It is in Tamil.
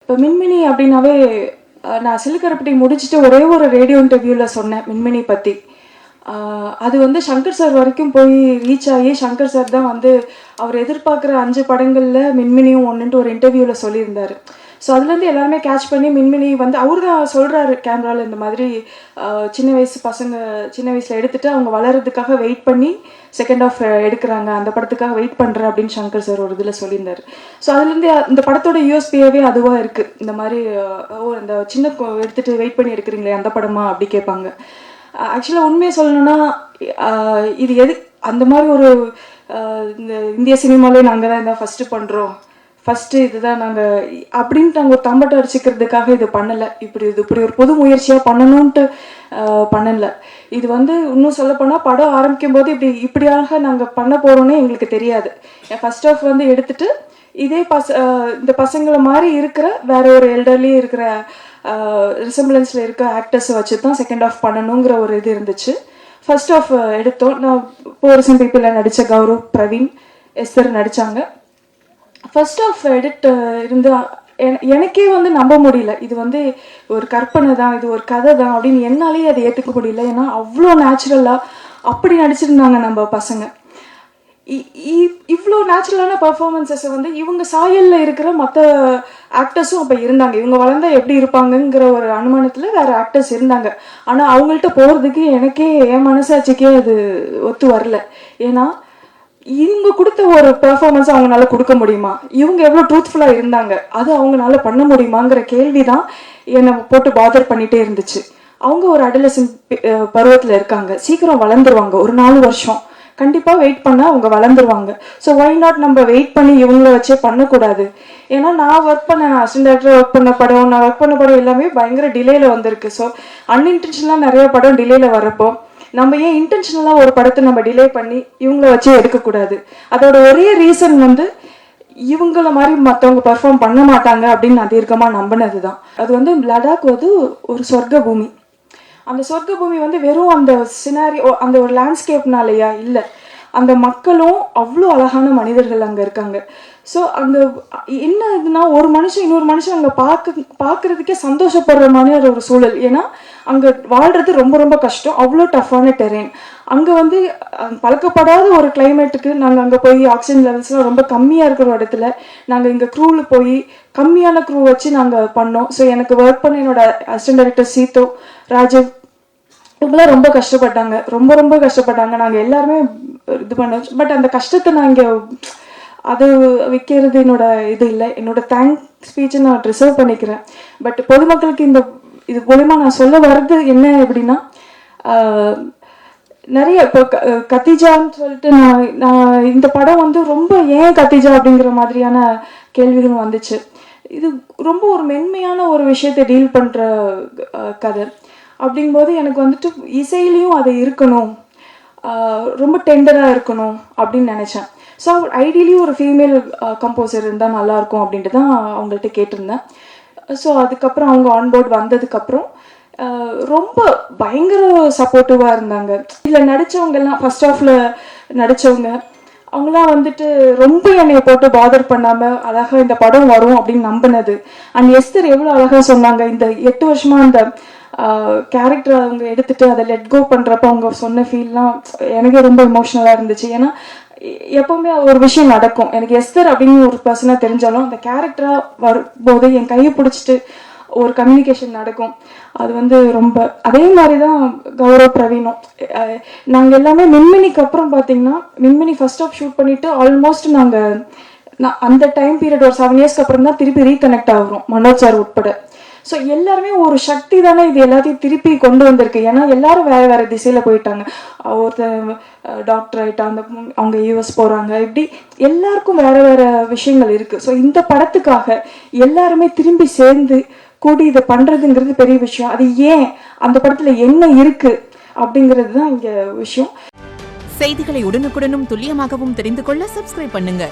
இப்போ மின்மினி அப்படின்னாவே நான் சிலுக்கரப்பட்டி முடிச்சுட்டு ஒரே ஒரு ரேடியோ இன்டர்வியூவில் சொன்னேன் மின்மினி பற்றி. அது வந்து சங்கர் சார் வரைக்கும் போய் ரீச் ஆகி சங்கர் சார் தான் வந்து அவர் எதிர்பார்க்குற 5 படங்களில் மின்மினியும் ஒன்றுன்ட்டு ஒரு இன்டர்வியூவில் சொல்லியிருந்தார். ஸோ அதுலேருந்து எல்லாருமே கேட்ச் பண்ணி மின்மினி வந்து அவர் தான் சொல்கிறாரு கேமராவில், இந்த மாதிரி சின்ன வயசில் எடுத்துகிட்டு அவங்க வளர்கிறதுக்காக வெயிட் பண்ணி செகண்ட் ஆஃப் எடுக்கிறாங்க, அந்த படத்துக்காக வெயிட் பண்ணுறேன் அப்படின்னு சங்கர் சார் ஒரு இதில் சொல்லியிருந்தார். ஸோ அதுலேருந்து இந்த படத்தோட யூஎஸ்பியாவே அதுவாக இருக்குது. இந்த மாதிரி அந்த சின்ன எடுத்துகிட்டு வெயிட் பண்ணி எடுக்கிறீங்களே அந்த படமா அப்படி கேட்பாங்க. ஆக்சுவலாக உண்மையை சொல்லணும்னா இது அந்த மாதிரி ஒரு இந்த இந்திய சினிமாலே நாங்கள் தான் இதான் ஃபஸ்ட்டு பண்ணுறோம், ஃபஸ்ட்டு இதுதான் நாங்கள் அப்படின்ட்டு நாங்கள் ஒரு தம்பட்டை அடிச்சுக்கிறதுக்காக இது பண்ணலை. இப்படி ஒரு பொது முயற்சியாக பண்ணணுன்ட்டு பண்ணலை. இது வந்து இன்னும் சொல்லப்போனால் படம் ஆரம்பிக்கும் போது இப்படியாக நாங்கள் பண்ண போகிறோன்னே எங்களுக்கு தெரியாது. ஃபர்ஸ்ட் ஆஃப் வந்து எடுத்துகிட்டு இதே இந்த பசங்களை மாதிரி இருக்கிற வேற ஒரு எல்டர்லி இருக்கிற ரிசம்பிளன்ஸில் இருக்க ஆக்டர்ஸை வச்சு தான் செகண்ட் ஆஃப் பண்ணணுங்கிற ஒரு இது இருந்துச்சு. ஃபர்ஸ்ட் ஆஃப் எடுத்தோம். நான் போரசன் பீப்பிளில் நடித்த கௌரவ், பிரவீன், எஸ்தர் நடித்தாங்க. ஃபர்ஸ்ட் ஆஃப் எடிட் இருந்து எனக்கே வந்து நம்ப முடியல, இது வந்து ஒரு கற்பனை தான், இது ஒரு கதை தான் அப்படின்னு என்னாலேயே அதை ஏற்றுக்க முடியல. ஏன்னா அவ்வளோ நேச்சுரலாக அப்படி நடிச்சிருந்தாங்க நம்ம பசங்க. இவ்வளோ நேச்சுரலான பர்ஃபார்மன்ஸஸை வந்து இவங்க சாயலில் இருக்கிற மற்ற ஆக்டர்ஸும் அப்போ இருந்தாங்க. இவங்க வளர்ந்தா எப்படி இருப்பாங்கங்கிற ஒரு அனுமானத்தில் வேறு ஆக்டர்ஸ் இருந்தாங்க. ஆனால் அவங்கள்ட்ட போகிறதுக்கு எனக்கே என் மனசாட்சிக்கே அது ஒத்து வரல. ஏன்னா இவங்க கொடுத்த ஒரு பெர்ஃபார்மன்ஸ் அவங்களால கொடுக்க முடியுமா, இவங்க எவ்வளோ ட்ரூத்ஃபுல்லாக இருந்தாங்க, அது அவங்களால பண்ண முடியுமாங்கிற கேள்வி தான் என்னை போட்டு பாதர் பண்ணிகிட்டே இருந்துச்சு. அவங்க ஒரு அடலசன்ட் பருவத்தில் இருக்காங்க, சீக்கிரம் வளர்ந்துருவாங்க, ஒரு 4 வருஷம் கண்டிப்பாக வெயிட் பண்ணால் அவங்க வளர்ந்துருவாங்க. ஸோ ஒய் நாட் நம்ம வெயிட் பண்ணி இவங்கள வச்சே பண்ணக்கூடாது. ஏன்னா நான் அசிஸ்டன்ட் டைரக்டர் ஒர்க் பண்ண படம் எல்லாமே பயங்கர டிலேயில் வந்திருக்கு. ஸோ அன்இன்டென்ஷனலாக நிறைய படம் டிலேயில் வரப்போ நம்ம ஏன் இன்டென்ஷனலாக ஒரு படத்தை நம்ம டிலே பண்ணி இவங்கள வச்சே எடுக்கக்கூடாது. அதோட ஒரே ரீசன் வந்து இவங்கள மாதிரி மற்றவங்க பர்ஃபார்ம் பண்ண மாட்டாங்க அப்படின்னு நான் தீர்க்கமாக நம்பினது தான். அது வந்து லடாக் வந்து ஒரு சொர்க்க பூமி. அந்த சொர்க்க பூமி வந்து வெறும் அந்த சினாரியோ அந்த ஒரு லேண்ட்ஸ்கேப்னாலையா இல்லை, அந்த மக்களும் அவ்வளோ அழகான மனிதர்கள் அங்கே இருக்காங்க. ஸோ அங்கே என்ன இதுனா ஒரு மனுஷன் இன்னொரு மனுஷன் அங்கே பார்க்குறதுக்கே சந்தோஷப்படுற மாதிரி ஒரு சூழல். ஏன்னா அங்கே வாழ்கிறது ரொம்ப ரொம்ப கஷ்டம், அவ்வளோ டஃப்பான டெரெயின். அங்கே வந்து பழக்கப்படாத ஒரு கிளைமேட்டுக்கு நாங்கள் அங்கே போய் ஆக்சிஜன் லெவல்ஸ்லாம் ரொம்ப கம்மியாக இருக்கிற இடத்துல நாங்கள் இங்கே க்ரூவில் போய் கம்மியான க்ரூ வச்சு நாங்கள் பண்ணோம். ஸோ எனக்கு ஒர்க் பண்ண என்னோட அசிஸ்டன்ட் டைரக்டர் சீத்து, ராஜீவ், இவங்களாம் ரொம்ப கஷ்டப்பட்டாங்க, ரொம்ப ரொம்ப கஷ்டப்பட்டாங்க. நாங்கள் எல்லாருமே இது பண்ணோம். பட் அந்த கஷ்டத்தை நான் இங்கே அது விற்கிறது என்னோட இது இல்லை. என்னோட தேங்க் ஸ்பீச்சை நான் ரிசர்வ் பண்ணிக்கிறேன். பட் பொதுமக்களுக்கு இது மூலமா நான் சொல்ல வர்றது என்ன அப்படின்னா, நிறைய இப்போ கத்திஜான்னு சொல்லிட்டு நான் இந்த படம் வந்து ரொம்ப ஏன் கத்திஜா அப்படிங்கிற மாதிரியான கேள்விகள் வந்துச்சு. இது ரொம்ப ஒரு மென்மையான ஒரு விஷயத்தை டீல் பண்ணுற கதை. அப்படிங்கும்போது எனக்கு வந்துட்டு இசையிலையும் அது இருக்கணும், ரொம்ப டெண்டராக இருக்கணும் அப்படின்னு நினச்சேன். ஸோ ஐடியலி ஒரு ஃபீமேல் கம்போசர் இருந்தால் நல்லாயிருக்கும் அப்படின்ட்டு தான் அவங்கள்ட்ட கேட்டிருந்தேன். ஸோ அதுக்கப்புறம் அவங்க ஆன்போர்ட் வந்ததுக்கப்புறம் ரொம்ப பயங்கர சப்போர்ட்டிவாக இருந்தாங்க. இதில் நடித்தவங்கெல்லாம் ஃபர்ஸ்ட் ஆஃபில் நடித்தவங்க அவங்களாம் வந்துட்டு ரொம்ப என்னை போட்டு பாதர் பண்ணாமல் அழகாக இந்த படம் வரும் அப்படின்னு நம்பினது. அண்ட் எஸ்தர் எவ்வளோ அழகாக சொன்னாங்க, இந்த 8 வருஷமாக அந்த கேரக்டர் அவங்க எடுத்துட்டு அதை லெட் கோ பண்ணுறப்ப அவங்க சொன்ன ஃபீல்லாம் எனக்கே ரொம்ப எமோஷ்னலாக இருந்துச்சு. ஏன்னா எப்போவுமே ஒரு விஷயம் நடக்கும், எனக்கு எஸ்தர் அப்படின்னு ஒரு பர்சனாக தெரிஞ்சாலும் அந்த கேரக்டராக வரும்போது என் கையை பிடிச்சிட்டு ஒரு கம்யூனிகேஷன் நடக்கும். அது வந்து ரொம்ப அதே மாதிரி தான் கௌரவ், பிரவீனும். நாங்கள் எல்லாமே மின்மினிக்கு அப்புறம் பார்த்தீங்கன்னா மின்மினி ஃபர்ஸ்ட் ஆஃப் ஷூட் பண்ணிவிட்டு ஆல்மோஸ்ட் நாங்கள் அந்த டைம் பீரியட் ஒரு 7 இயர்ஸ்க்கு அப்புறம் தான் திருப்பி ரீகனெக்ட் ஆகிறோம், மனோஜ் சார் உட்பட. ஸோ எல்லாருமே ஒரு சக்தி தானே இது எல்லாத்தையும் திருப்பி கொண்டு வந்திருக்கு. ஏன்னா எல்லாரும் வேறு வேறு திசையில் போயிட்டாங்க. ஒருத்தர் டாக்டர் ஆகிட்டா, அவங்க யூஎஸ் போகிறாங்க, இப்படி எல்லாருக்கும் வேறு வேறு விஷயங்கள் இருக்குது. ஸோ இந்த படத்துக்காக எல்லாருமே திரும்பி சேர்ந்து கூடி இதை பண்ணுறதுங்கிறது பெரிய விஷயம். அது ஏன் அந்த படத்தில் என்ன இருக்குது அப்படிங்கிறது தான் இங்கே விஷயம். செய்திகளை உடனுக்குடனும் துல்லியமாகவும் தெரிந்து கொள்ள சப்ஸ்கிரைப் பண்ணுங்க.